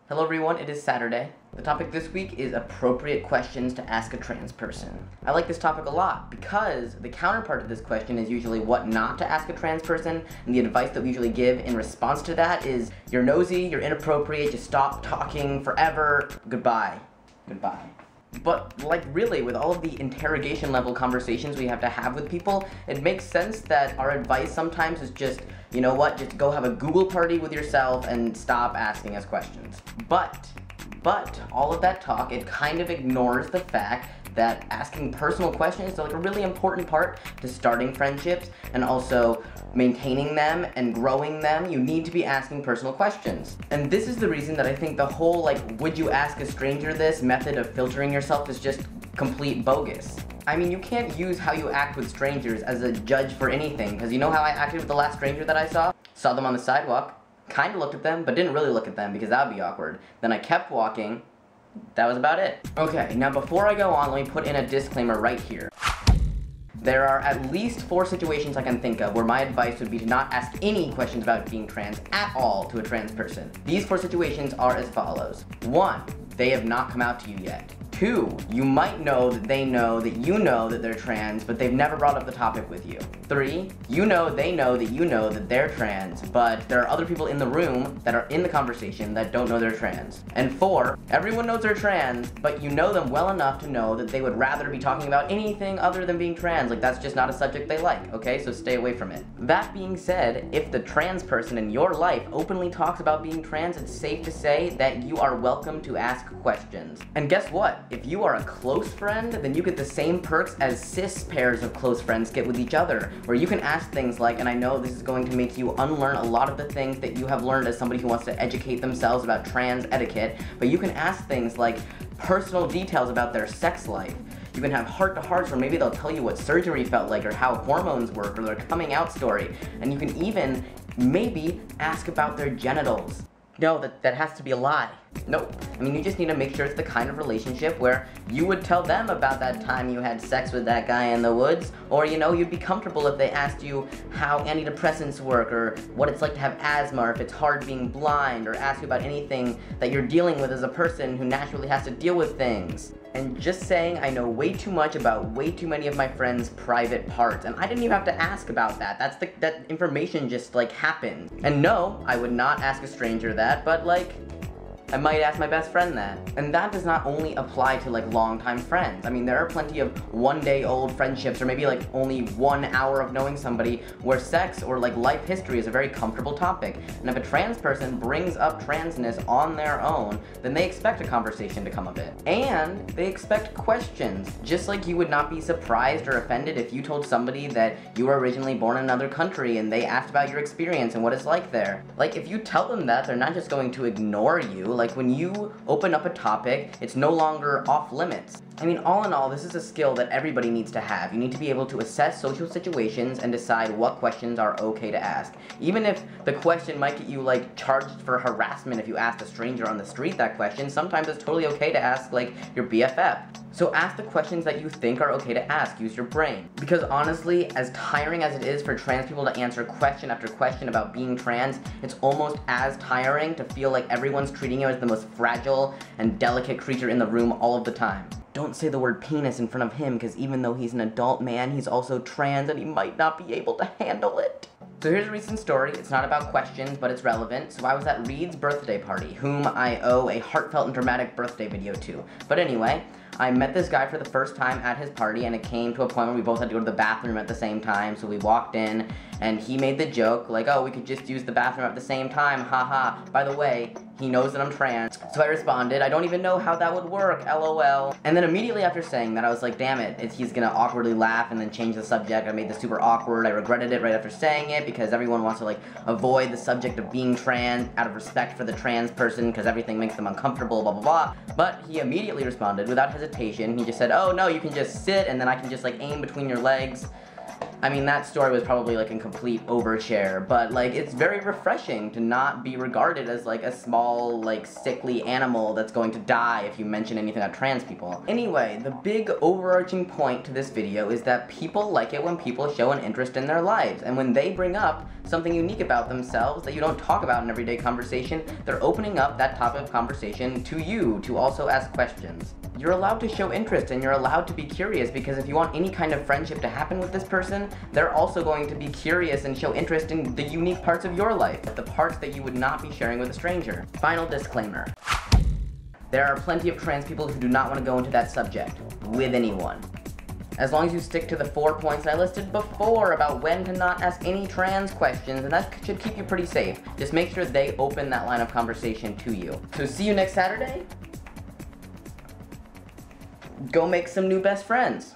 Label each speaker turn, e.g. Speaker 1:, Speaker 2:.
Speaker 1: Hello everyone, it is Saturday. The topic this week is appropriate questions to ask a trans person. I like this topic a lot because the counterpart to this question is usually what not to ask a trans person, and the advice that we usually give in response to that is you're nosy, you're inappropriate, just stop talking forever, goodbye. Goodbye. But, like, really, with all of the interrogation level conversations we have to have with people, it makes sense that our advice sometimes is just, you know what, just go have a Google party with yourself and stop asking us questions. But, all of that talk, it kind of ignores the fact that asking personal questions is like a really important part to starting friendships and also maintaining them and growing them. You need to be asking personal questions. And this is the reason that I think the whole, like, would you ask a stranger this method of filtering yourself is just complete bogus. I mean, you can't use how you act with strangers as a judge for anything, because you know how I acted with the last stranger that I saw? Saw them on the sidewalk, kind of looked at them, but didn't really look at them because that would be awkward. Then I kept walking. That was about it. Okay, now before I go on, let me put in a disclaimer right here. There are at least 4 situations I can think of where my advice would be to not ask any questions about being trans at all to a trans person. These 4 situations are as follows. 1, they have not come out to you yet. 2, you might know that they know that you know that they're trans, but they've never brought up the topic with you. 3, you know they know that you know that they're trans, but there are other people in the room that are in the conversation that don't know they're trans. And 4, everyone knows they're trans, but you know them well enough to know that they would rather be talking about anything other than being trans. Like, that's just not a subject they like, okay? So stay away from it. That being said, if the trans person in your life openly talks about being trans, it's safe to say that you are welcome to ask questions. And guess what? If you are a close friend, then you get the same perks as cis pairs of close friends get with each other, where you can ask things like, and I know this is going to make you unlearn a lot of the things that you have learned as somebody who wants to educate themselves about trans etiquette, but you can ask things like personal details about their sex life. You can have heart-to-hearts where maybe they'll tell you what surgery felt like or how hormones work or their coming out story, and you can even maybe ask about their genitals. No, that has to be a lie. Nope. I mean, you just need to make sure it's the kind of relationship where you would tell them about that time you had sex with that guy in the woods, or, you know, you'd be comfortable if they asked you how antidepressants work, or what it's like to have asthma, or if it's hard being blind, or ask you about anything that you're dealing with as a person who naturally has to deal with things. And just saying, I know way too much about way too many of my friends' private parts, and I didn't even have to ask about that. That information just, like, happened. And no, I would not ask a stranger that, but, like, I might ask my best friend that. And that does not only apply to, like, longtime friends. I mean, there are plenty of one-day-old friendships, or maybe, like, only 1 hour of knowing somebody where sex or, like, life history is a very comfortable topic. And if a trans person brings up transness on their own, then they expect a conversation to come of it. And they expect questions. Just like you would not be surprised or offended if you told somebody that you were originally born in another country and they asked about your experience and what it's like there. Like, if you tell them that, they're not just going to ignore you. Like, when you open up a topic, it's no longer off limits. I mean, all in all, this is a skill that everybody needs to have. You need to be able to assess social situations and decide what questions are okay to ask. Even if the question might get you, like, charged for harassment if you asked a stranger on the street that question, sometimes it's totally okay to ask, like, your BFF. So ask the questions that you think are okay to ask. Use your brain. Because honestly, as tiring as it is for trans people to answer question after question about being trans, it's almost as tiring to feel like everyone's treating you as the most fragile and delicate creature in the room all of the time. Don't say the word penis in front of him, because even though he's an adult man, he's also trans and he might not be able to handle it. So here's a recent story. It's not about questions, but it's relevant. So I was at Reed's birthday party, whom I owe a heartfelt and dramatic birthday video to. But anyway, I met this guy for the first time at his party, and it came to a point where we both had to go to the bathroom at the same time, so we walked in, and he made the joke, like, oh, we could just use the bathroom at the same time, haha. By the way, he knows that I'm trans. So I responded, I don't even know how that would work, LOL. And then immediately after saying that, I was like, damn it, he's gonna awkwardly laugh and then change the subject. I made this super awkward. I regretted it right after saying it, because everyone wants to, like, avoid the subject of being trans out of respect for the trans person, because everything makes them uncomfortable, blah, blah, blah. But he immediately responded without hesitation. He just said, oh, no, you can just sit, and then I can just, like, aim between your legs. I mean, that story was probably like a complete overshare, but like it's very refreshing to not be regarded as like a small, like sickly animal that's going to die if you mention anything about trans people. Anyway, the big overarching point to this video is that people like it when people show an interest in their lives, and when they bring up something unique about themselves that you don't talk about in everyday conversation, they're opening up that topic of conversation to you to also ask questions. You're allowed to show interest and you're allowed to be curious, because if you want any kind of friendship to happen with this person, they're also going to be curious and show interest in the unique parts of your life, the parts that you would not be sharing with a stranger. Final disclaimer. There are plenty of trans people who do not want to go into that subject with anyone. As long as you stick to the 4 points that I listed before about when to not ask any trans questions, and that should keep you pretty safe. Just make sure they open that line of conversation to you. So see you next Saturday. Go make some new best friends.